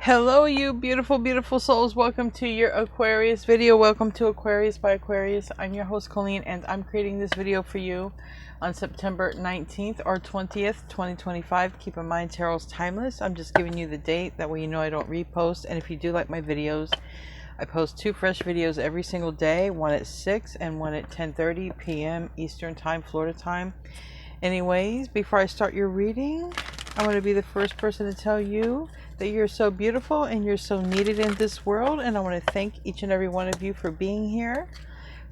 Hello, you beautiful, beautiful souls. Welcome to your Aquarius video. Welcome to Aquarius by Aquarius. I'm your host, Colleen, and I'm creating this video for you on September 19th or 20th, 2025. Keep in mind, tarot's timeless. I'm just giving you the date. That way you know I don't repost. And if you do like my videos, I post 2 fresh videos every single day, one at 6 and one at 10:30 p.m. Eastern Time, Florida time. Anyways, before I start your reading, I want to be the first person to tell you that you're so beautiful and you're so needed in this world. And I want to thank each and every one of you for being here,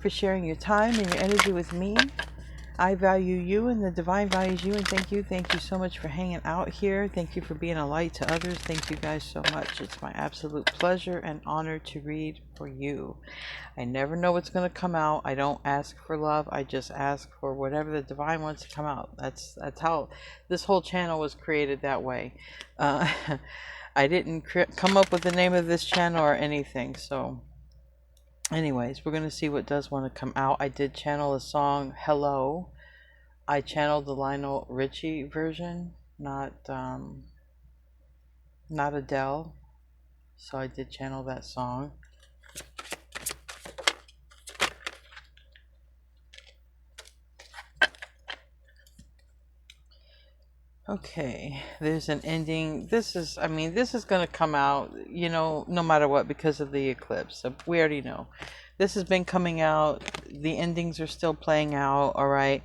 for sharing your time and your energy with me. I value you and the divine values you, and thank you so much for hanging out here. Thank you for being a light to others. Thank you guys so much. It's my absolute pleasure and honor to read for you. I never know what's going to come out. I don't ask for love. I just ask for whatever the divine wants to come out. That's how this whole channel was created, that way. I didn't come up with the name of this channel or anything, so anyways, we're going to see what does want to come out. I did channel a song, Hello. I channeled the Lionel Richie version, not Adele. So I did channel that song. Okay, there's an ending. This is going to come out, no matter what, because of the eclipse. So we already know. This has been coming out. The endings are still playing out, all right?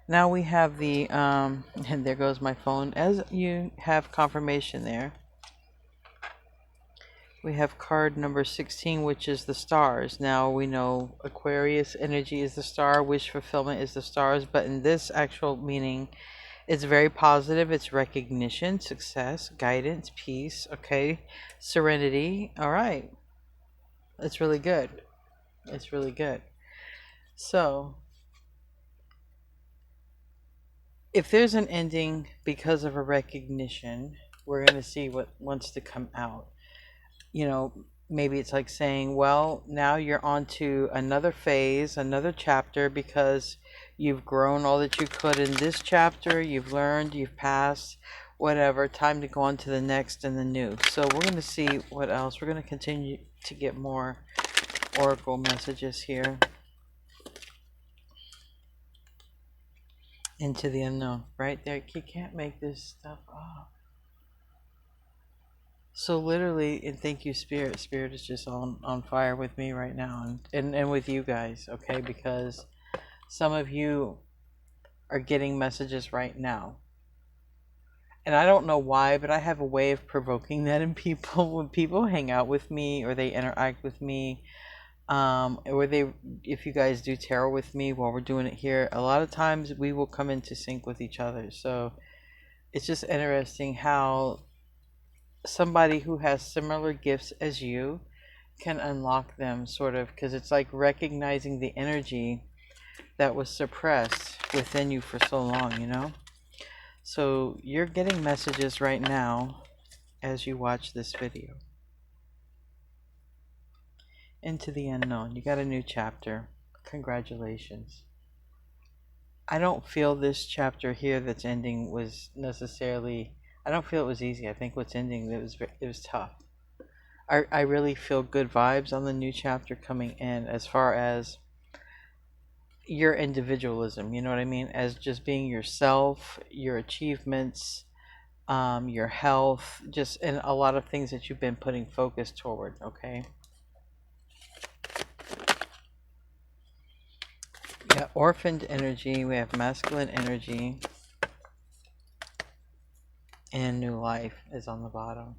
Now we have the, and there goes my phone. As you have confirmation there, we have card number 16, which is the stars. Now we know Aquarius energy is the star, wish fulfillment is the stars, but in this actual meaning, it's very positive. It's recognition, success, guidance, peace, okay, serenity. All right. It's really good. It's really good. So, if there's an ending because of a recognition, we're going to see what wants to come out. Maybe it's like saying, well, now you're on to another phase, another chapter, because you've grown all that you could in this chapter. You've learned, you've passed, whatever. Time to go on to the next and the new. So we're going to see what else. We're going to continue to get more oracle messages here. Into the unknown. Right there. You can't make this stuff up. So literally, and thank you, Spirit. Spirit is just on fire with me right now, and with you guys, okay? Because some of you are getting messages right now. And I don't know why, but I have a way of provoking that in people. When people hang out with me or they interact with me, or if you guys do tarot with me while we're doing it here, a lot of times we will come into sync with each other. So it's just interesting how somebody who has similar gifts as you can unlock them, sort of, because it's like recognizing the energy that was suppressed within you for so long, So you're getting messages right now as you watch this video. Into the unknown. You got a new chapter. Congratulations. I don't feel this chapter here that's ending was necessarily, I don't feel it was easy. I think what's ending, it was tough. I really feel good vibes on the new chapter coming in, as far as your individualism, you know what I mean? As just being yourself, your achievements, your health, just, and a lot of things that you've been putting focus toward, okay? Yeah, orphaned energy, we have masculine energy, and new life is on the bottom.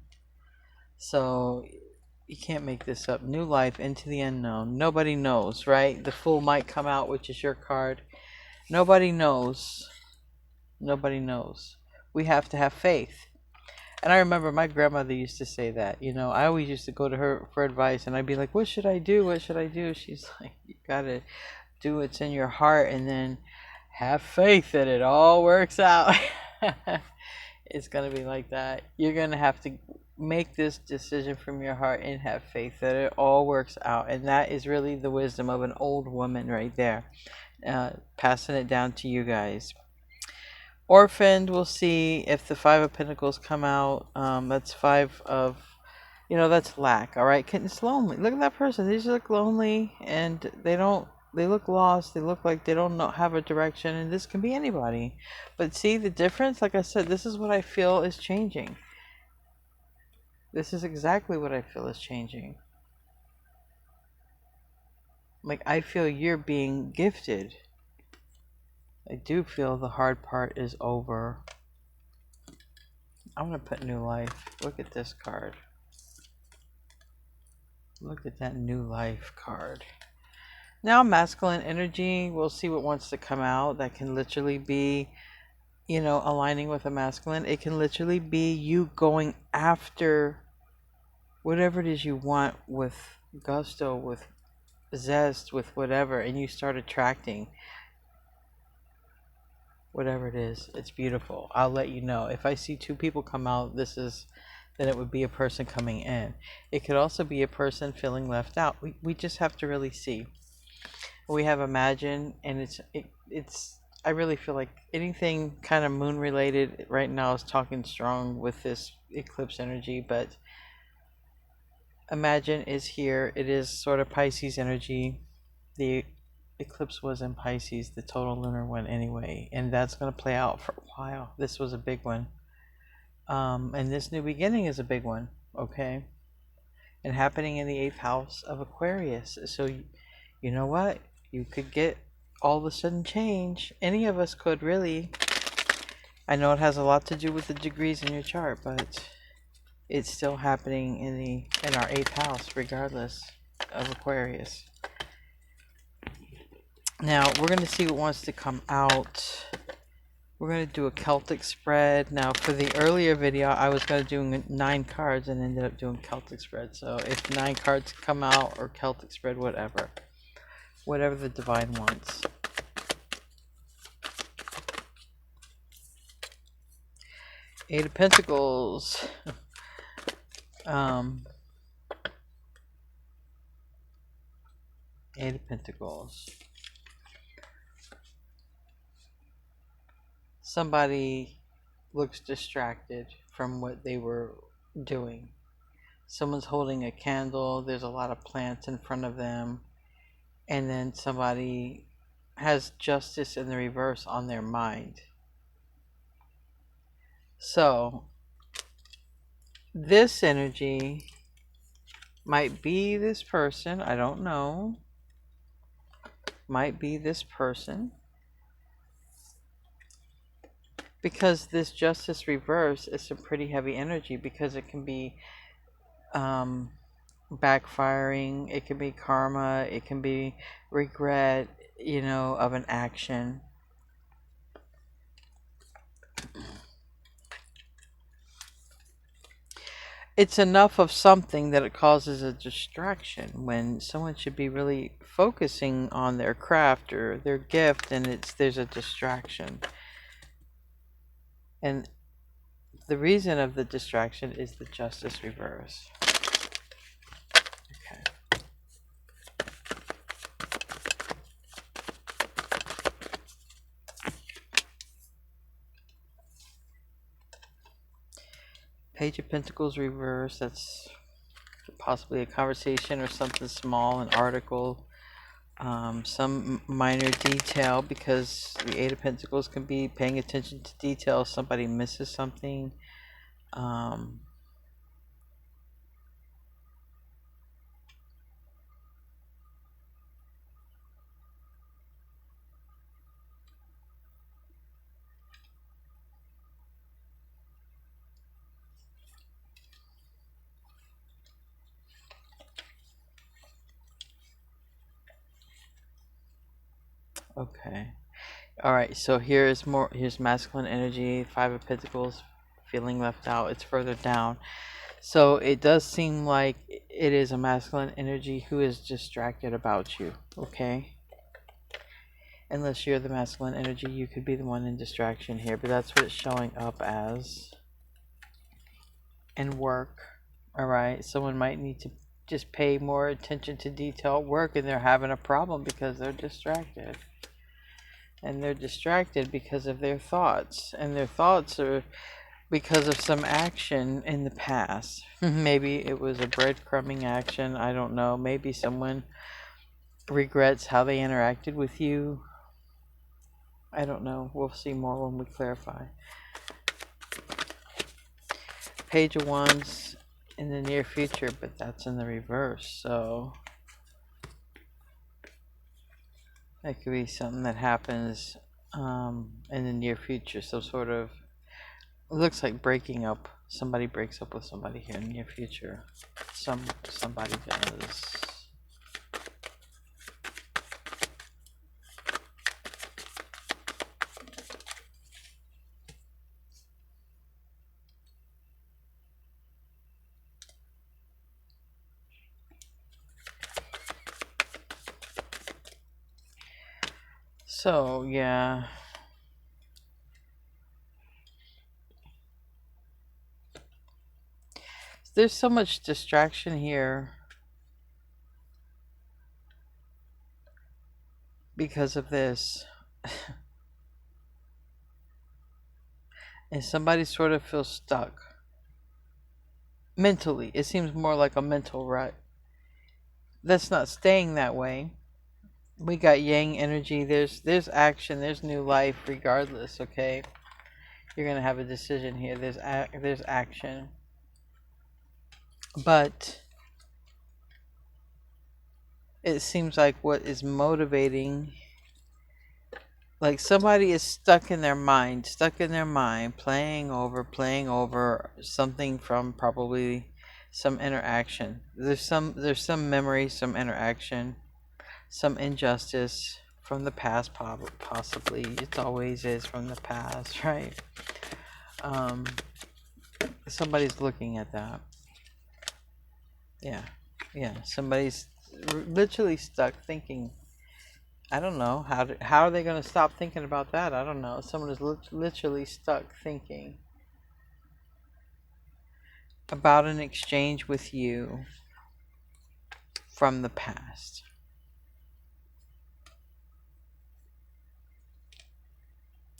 So you can't make this up. New life, into the unknown. Nobody knows, right? The Fool might come out, which is your card. Nobody knows. Nobody knows. We have to have faith. And I remember my grandmother used to say that. I always used to go to her for advice, and I'd be like, what should I do? What should I do? She's like, you gotta do what's in your heart, and then have faith that it all works out. It's gonna be like that. You're gonna have to make this decision from your heart and have faith that it all works out. And that is really the wisdom of an old woman right there, passing it down to you guys. Orphaned, we'll see if the 5 of Pentacles come out. That's 5 of You know, that's lack, all right? It's lonely. Look at that person. They just look lonely, and they look lost. They look like they don't know, have a direction, and this can be anybody. But see the difference? Like I said, this is what I feel is changing. This is exactly what I feel is changing. Like, I feel you're being gifted. I do feel the hard part is over. I'm going to put new life. Look at this card. Look at that new life card. Now, masculine energy, we'll see what wants to come out. That can literally be, you know, aligning with a masculine. It can literally be you going after whatever it is you want with gusto, with zest, with whatever, and you start attracting whatever it is. It's beautiful. I'll let you know. If I see two people come out, then it would be a person coming in. It could also be a person feeling left out. We just have to really see. We have imagine, and it's I really feel like anything kind of moon related right now is talking strong with this eclipse energy, but imagine is here. It is sort of Pisces energy. The eclipse was in Pisces, the total lunar one anyway, and that's going to play out for a while. This was a big one. And this new beginning is a big one, okay? And happening in the 8th house of Aquarius. So, you know what? You could get all of a sudden change. Any of us could, really. I know it has a lot to do with the degrees in your chart, but it's still happening in our 8th house, regardless of Aquarius. Now, we're going to see what wants to come out. We're going to do a Celtic spread. Now, for the earlier video, I was going to do 9 cards and ended up doing Celtic spread. So, if 9 cards come out or Celtic spread, whatever. Whatever the divine wants. Eight of Pentacles. Eight of Pentacles. Somebody looks distracted from what they were doing. Someone's holding a candle. There's a lot of plants in front of them. And then somebody has justice in the reverse on their mind. So, this energy might be this person. I don't know. Might be this person. Because this justice reverse is some pretty heavy energy, because it can be backfiring, it can be karma, it can be regret, you know, of an action. It's enough of something that it causes a distraction when someone should be really focusing on their craft or their gift, and there's a distraction. And the reason of the distraction is the justice reverse. Okay. Page of Pentacles reverse. That's possibly a conversation or something small, an article, some minor detail, because the Eight of Pentacles can be paying attention to details. Somebody misses something. Okay. All right. So here's masculine energy. Five of Pentacles, feeling left out. It's further down. So it does seem like it is a masculine energy who is distracted about you. Okay. Unless you're the masculine energy, you could be the one in distraction here. But that's what it's showing up as. And work. All right. Someone might need to just pay more attention to detail work, and they're having a problem because they're distracted. And they're distracted because of their thoughts. And their thoughts are because of some action in the past. Maybe it was a breadcrumbing action. I don't know. Maybe someone regrets how they interacted with you. I don't know. We'll see more when we clarify. Page of Wands in the near future, but that's in the reverse. So that could be something that happens in the near future. Some sort of, it looks like breaking up. Somebody breaks up with somebody here in the near future. Somebody does. So, yeah. There's so much distraction here because of this. And somebody sort of feels stuck. Mentally. It seems more like a mental rut. That's not staying that way. We got yang energy. There's action. There's new life regardless, okay? You're going to have a decision here. There's action. But it seems like what is motivating, like somebody is stuck in their mind, playing over something from probably some interaction. There's some memory, some interaction, some injustice from the past, possibly. It always is from the past, right? Somebody's looking at that. Yeah. Somebody's literally stuck thinking. I don't know how are they going to stop thinking about that? I don't know. Someone is literally stuck thinking about an exchange with you from the past.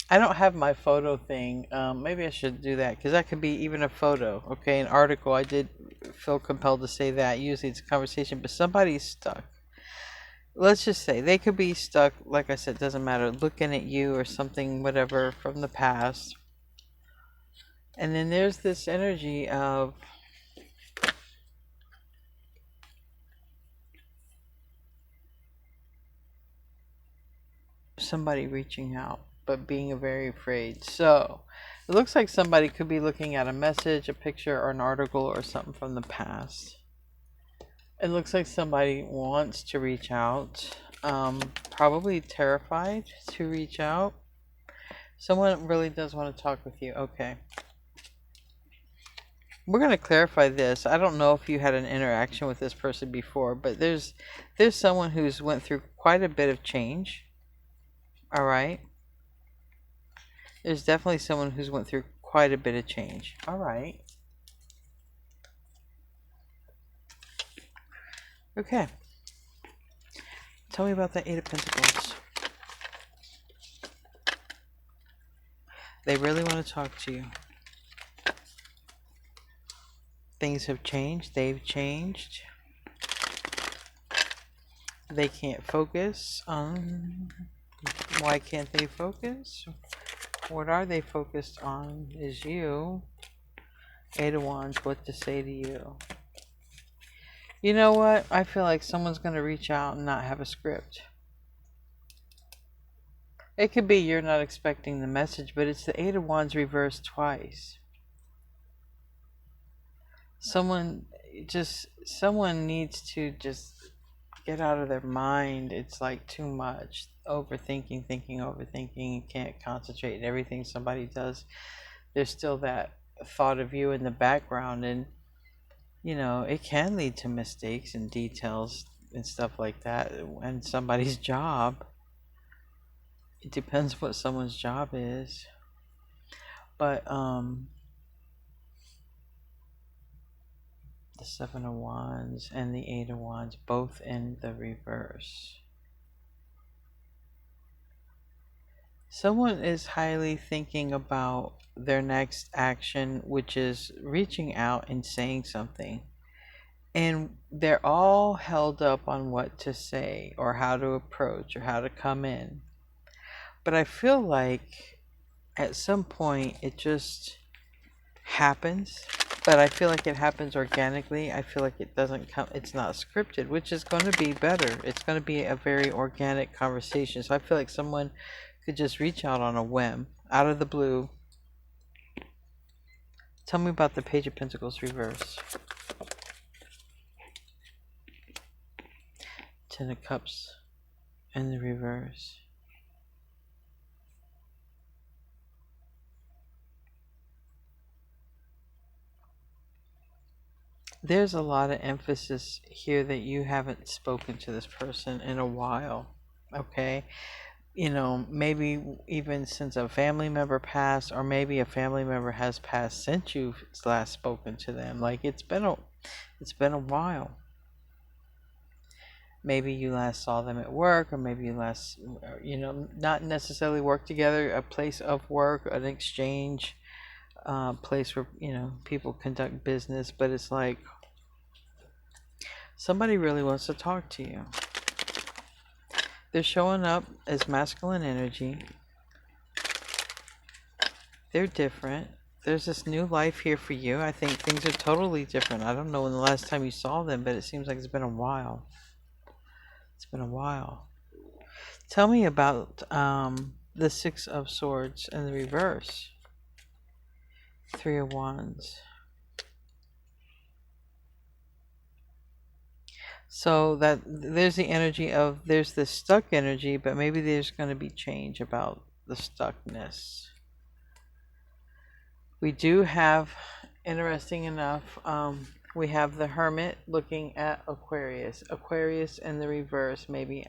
I don't have my photo thing. Maybe I should do that because that could be even a photo. Okay, an article. I did feel compelled to say that. Usually it's a conversation, but somebody's stuck. Let's just say they could be stuck, like I said, doesn't matter, looking at you or something, whatever, from the past. And then there's this energy of somebody reaching out, but being very afraid. So it looks like somebody could be looking at a message, a picture, or an article or something from the past. It looks like somebody wants to reach out, probably terrified to reach out. Someone really does want to talk with you. Okay. We're going to clarify this. I don't know if you had an interaction with this person before, but there's someone who's went through quite a bit of change. All right. There's definitely someone who's went through quite a bit of change. All right. Okay. Tell me about the Eight of Pentacles. They really want to talk to you. Things have changed. They've changed. They can't focus on... Why can't they focus? What are they focused on is you. Eight of Wands, what to say to you. You know what? I feel like someone's going to reach out and not have a script. It could be you're not expecting the message, but it's the Eight of Wands reversed twice. Someone needs to just get out of their mind. It's like too much. Overthinking, overthinking. You can't concentrate. Everything somebody does, there's still that thought of you in the background, and you know, it can lead to mistakes and details and stuff like that. And somebody's job, it depends what someone's job is. But the Seven of Wands and the Eight of Wands, both in the reverse. Someone is highly thinking about their next action, which is reaching out and saying something. And they're all held up on what to say or how to approach or how to come in. But I feel like at some point it just happens. But I feel like it happens organically. I feel like it doesn't come, it's not scripted, which is going to be better. It's going to be a very organic conversation. So I feel like someone could just reach out on a whim, out of the blue. Tell me about the Page of Pentacles reverse. Ten of Cups in the reverse. There's a lot of emphasis here that you haven't spoken to this person in a while. Okay? You know, maybe even since a family member passed, or maybe a family member has passed since you've last spoken to them. Like it's been a while. Maybe you last saw them at work, or maybe you last, you know, not necessarily work together, a place of work, an exchange, place where, you know, people conduct business, but it's like somebody really wants to talk to you. They're showing up as masculine energy. They're different. There's this new life here for you. I think things are totally different. I don't know when the last time you saw them, but it seems like it's been a while. It's been a while. Tell me about the Six of Swords in the reverse. Three of Wands. So that there's the energy of, there's this stuck energy, but maybe there's going to be change about the stuckness. We do have, interesting enough, we have the Hermit looking at Aquarius. Aquarius in the reverse, maybe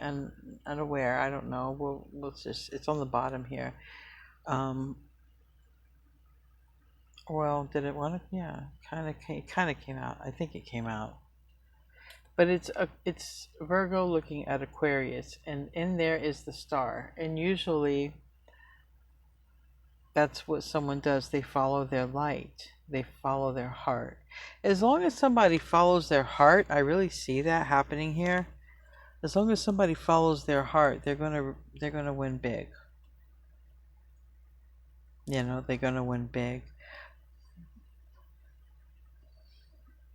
unaware, I don't know. We'll just, it's on the bottom here. Well, did it want to? Yeah, kind of came out. I think it came out. But it's Virgo looking at Aquarius, and in there is the star. And usually that's what someone does. They follow their light. They follow their heart. As long as somebody follows their heart, I really see that happening here. As long as somebody follows their heart, they're gonna win big. You know, they're gonna win big.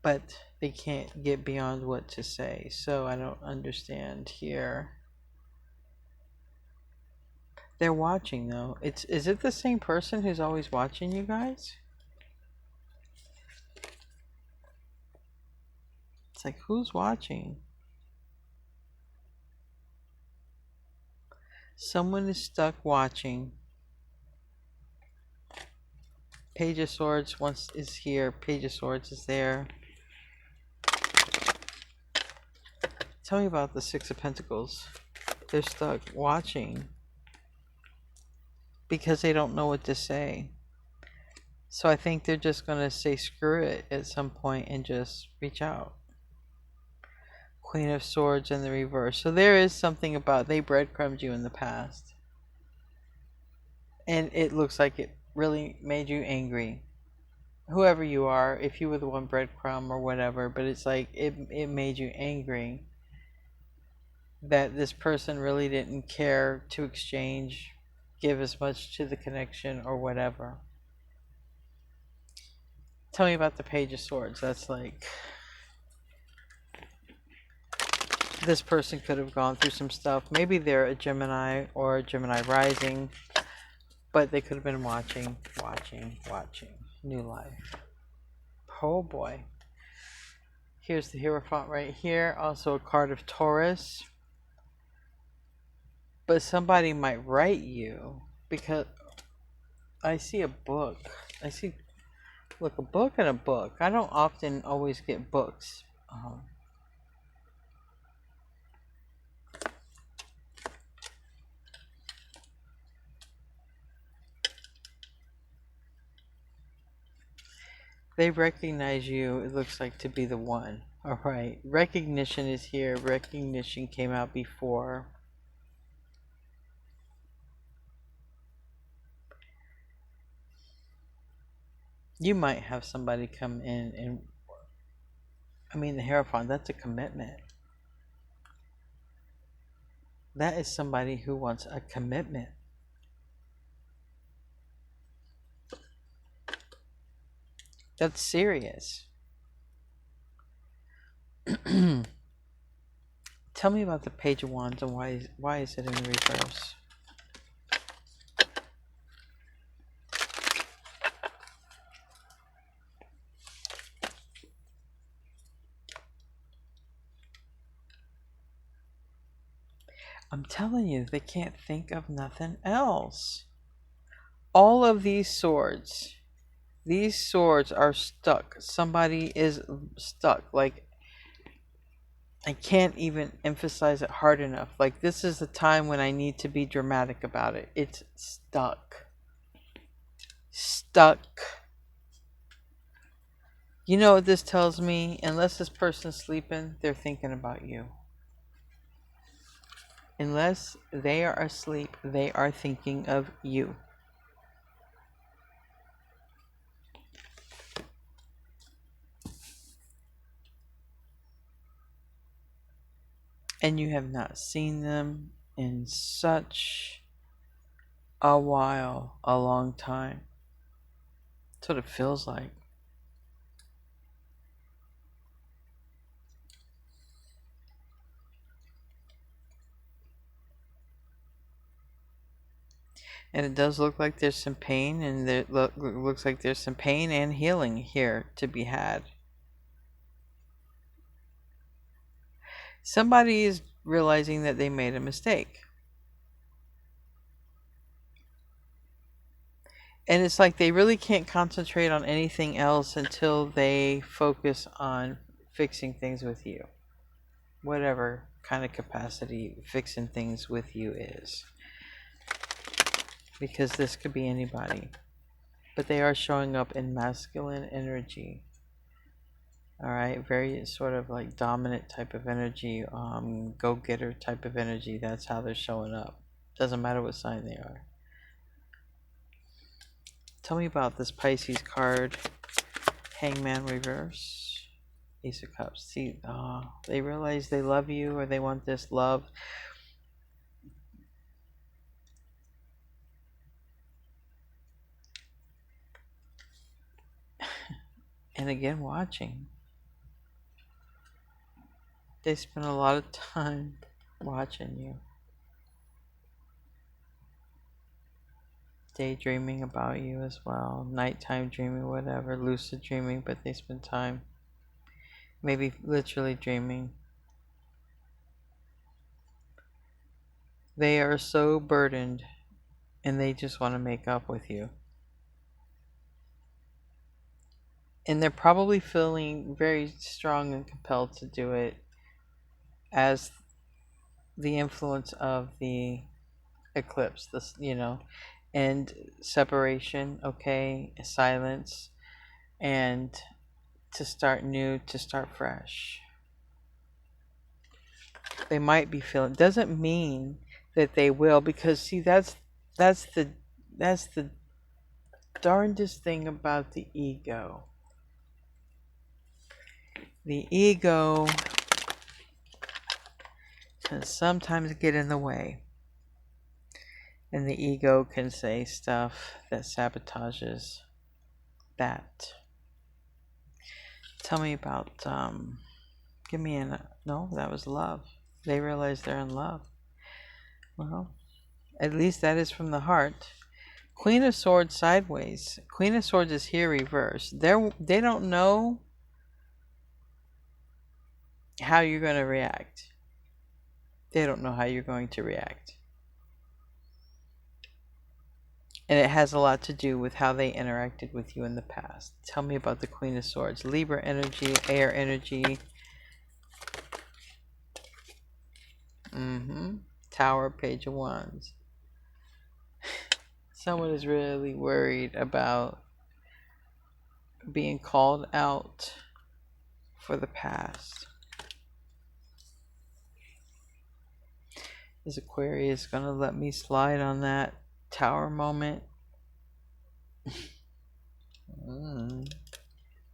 But they can't get beyond what to say. So I don't understand here. They're watching though. Is it the same person who's always watching you guys? It's like, who's watching? Someone is stuck watching. Page of Swords once is here. Page of Swords is there. Tell me about the Six of Pentacles. They're stuck watching because they don't know what to say. So I think they're just going to say screw it at some point and just reach out. Queen of Swords in the reverse. So there is something about, they breadcrumbed you in the past. And it looks like it really made you angry. Whoever you are, if you were the one breadcrumb or whatever, but it's like it made you angry that this person really didn't care to exchange, give as much to the connection or whatever. Tell me about the Page of Swords. That's like, this person could have gone through some stuff. Maybe they're a Gemini or a Gemini rising, but they could have been watching. New life. Oh boy. Here's the Hierophant right here. Also a card of Taurus. But somebody might write you, because I see a book. I see, look, a book and a book. I don't often always get books. They recognize you, it looks like, to be the one. Alright, recognition is here. Recognition came out before. You might have somebody come in and, I mean, the Hierophant, that's a commitment. That is somebody who wants a commitment. That's serious. Tell me about the Page of Wands and why is it in reverse? I'm telling you, they can't think of nothing else. All of these swords are stuck. Somebody is stuck. Like, I can't even emphasize it hard enough. Like, this is the time when I need to be dramatic about it. It's stuck. Stuck. You know what this tells me? Unless this person's sleeping, they're thinking about you. Unless they are asleep, they are thinking of you. And you have not seen them in such a while, a long time. That's what it feels like. And it does look like there's some pain, and there looks like there's some pain and healing here to be had. Somebody is realizing that they made a mistake. And it's like they really can't concentrate on anything else until they focus on fixing things with you. Whatever kind of capacity fixing things with you is. Because this could be anybody. But they are showing up in masculine energy. Alright, very sort of like dominant type of energy, go-getter type of energy. That's how they're showing up. Doesn't matter what sign they are. Tell me about this Pisces card. Hangman reverse. Ace of Cups. See, they realize they love you, or they want this love. And again, watching. They spend a lot of time watching you. Daydreaming about you as well. Nighttime dreaming, whatever. Lucid dreaming, but they spend time maybe literally dreaming. They are so burdened and they just want to make up with you. And they're probably feeling very strong and compelled to do it as the influence of the eclipse, this, and separation, okay, silence, and to start new, to start fresh. They might be feeling, doesn't mean that they will, because see, that's the darndest thing about the ego. The ego can sometimes get in the way. And the ego can say stuff that sabotages that. Tell me about, give me no, that was love. They realize they're in love. Well, at least that is from the heart. Queen of Swords sideways. Queen of Swords is here reversed. They don't know how you're going to react. They don't know how you're going to react. And it has a lot to do with how they interacted with you in the past. Tell me about the Queen of Swords. Libra energy, air energy. Tower, Page of Wands. Someone is really worried about being called out for the past. Is Aquarius going to let me slide on that Tower moment?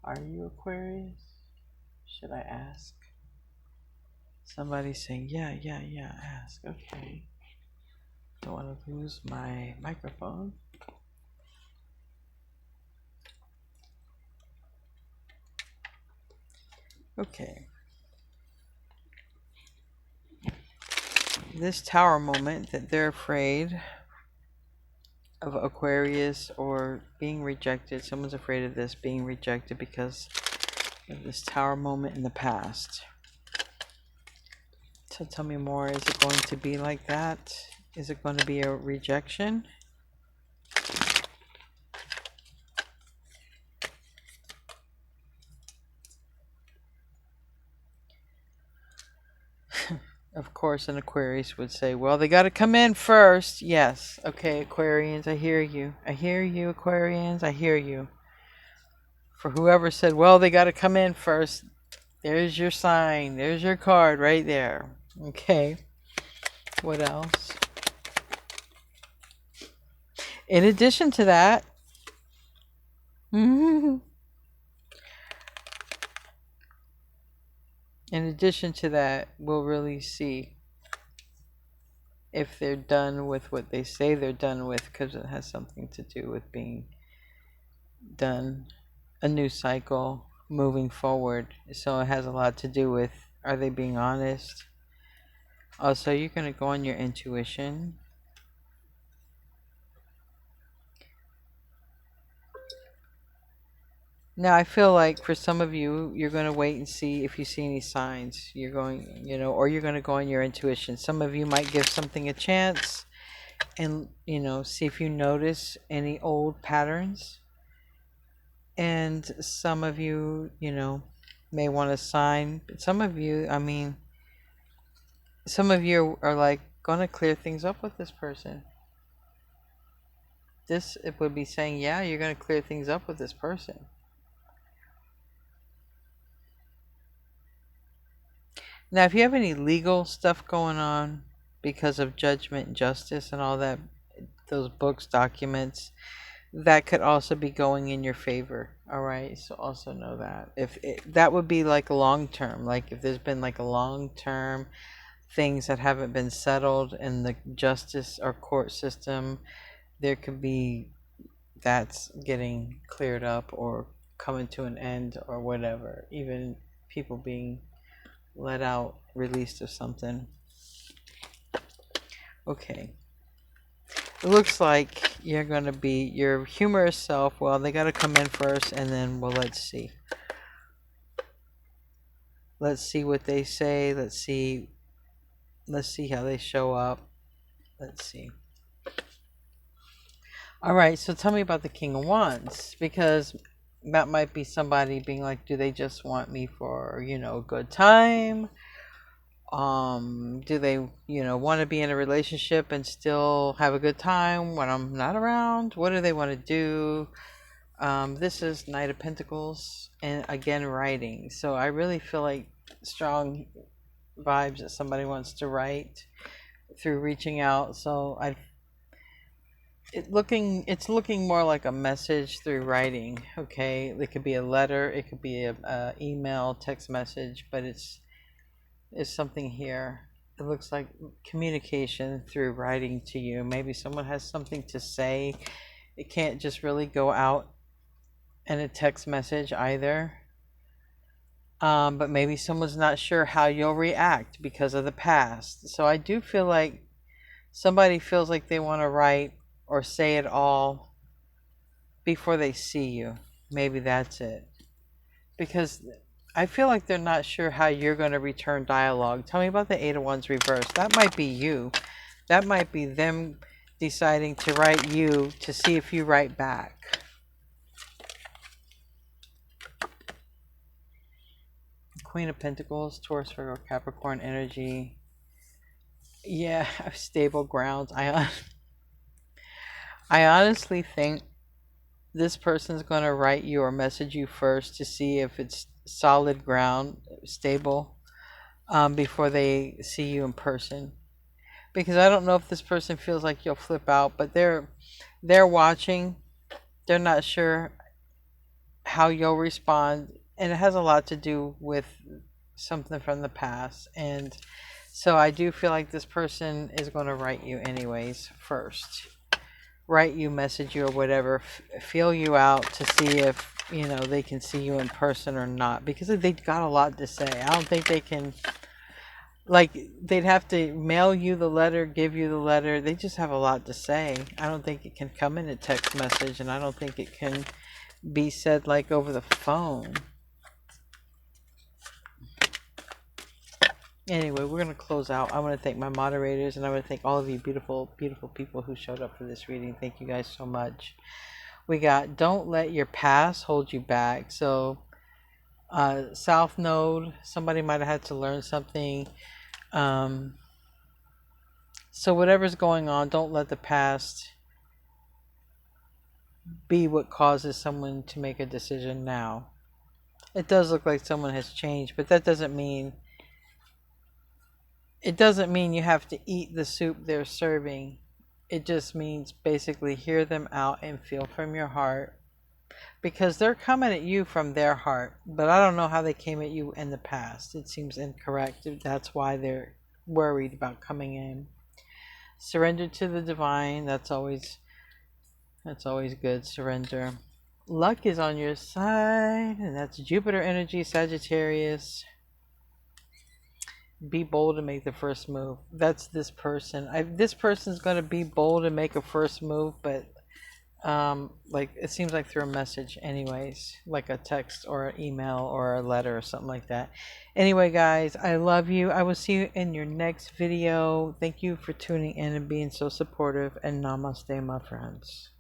Are you Aquarius? Should I ask? Somebody's saying, yeah, ask. Okay. Don't want to lose my microphone. Okay. This tower moment that they're afraid of Aquarius or being rejected. Someone's afraid of this being rejected because of this tower moment in the past. So tell me more. Is it going to be like that? Is it going to be a rejection? Of course, an Aquarius would say, well, they got to come in first. Yes. Okay, Aquarians, I hear you. I hear you, Aquarians. I hear you. For whoever said, well, they got to come in first, there's your sign. There's your card right there. Okay. What else? In addition to that, in addition to that, we'll really see if they're done with what they say they're done with, because it has something to do with being done, a new cycle, moving forward. So it has a lot to do with, are they being honest? Also, you're going to go on your intuition. Now, I feel like for some of you, you're going to wait and see if you see any signs. You're going, or you're going to go on your intuition. Some of you might give something a chance and, see if you notice any old patterns. And some of you, may want a sign. But some of you, some of you are like going to clear things up with this person. It would be saying, yeah, you're going to clear things up with this person. Now, if you have any legal stuff going on because of judgment and justice and all that, those books, documents, that could also be going in your favor. All right. So also know that that would be like long term, like if there's been like a long term things that haven't been settled in the justice or court system, there could be that's getting cleared up or coming to an end or whatever. Even people being let out, released of something. Okay. It looks like you're going to be your humorous self. Well, they got to come in first, and then, well, let's see. Let's see what they say. Let's see how they show up. Let's see. All right, so tell me about the King of Wands, because that might be somebody being like, do they just want me for, a good time? Do they, want to be in a relationship and still have a good time when I'm not around? What do they want to do? This is Knight of Pentacles, and again, writing. So I really feel like strong vibes that somebody wants to write through reaching out. So it's looking more like a message through writing. Okay, it could be a letter, it could be a email, text message, but it's something here. It looks like communication through writing to you. Maybe someone has something to say. It can't just really go out in a text message either. But maybe someone's not sure how you'll react because of the past. So I do feel like somebody feels like they want to write or say it all before they see you. Maybe that's it. Because I feel like they're not sure how you're going to return dialogue. Tell me about the Eight of Wands reversed. That might be you. That might be them deciding to write you to see if you write back. Queen of Pentacles, Taurus, Virgo, Capricorn energy. Yeah, stable grounds. I honestly think this person's going to write you or message you first to see if it's solid ground, stable, before they see you in person. Because I don't know if this person feels like you'll flip out, but they're watching. They're not sure how you'll respond, and it has a lot to do with something from the past. And so I do feel like this person is going to write you anyways first. Write you, message you, or whatever. Feel you out to see if, you know, they can see you in person or not. Because they've got a lot to say. I don't think they can, like, they'd have to mail you the letter, give you the letter. They just have a lot to say. I don't think it can come in a text message, and I don't think it can be said like over the phone. Anyway, we're going to close out. I want to thank my moderators, and I want to thank all of you beautiful, beautiful people who showed up for this reading. Thank you guys so much. We got, don't let your past hold you back. So, South Node, somebody might have had to learn something. So whatever's going on, don't let the past be what causes someone to make a decision now. It does look like someone has changed, but that doesn't mean... It doesn't mean you have to eat the soup they're serving. It just means basically hear them out and feel from your heart. Because they're coming at you from their heart. But I don't know how they came at you in the past. It seems incorrect. That's why they're worried about coming in. Surrender to the divine. That's always good. Surrender. Luck is on your side. And that's Jupiter energy, Sagittarius. Be bold and make the first move. That's this person. This person's going to be bold and make a first move, but like, it seems like through a message anyways, like a text or an email or a letter or something like that. Anyway, guys, I love you. I will see you in your next video. Thank you for tuning in and being so supportive, and namaste, my friends.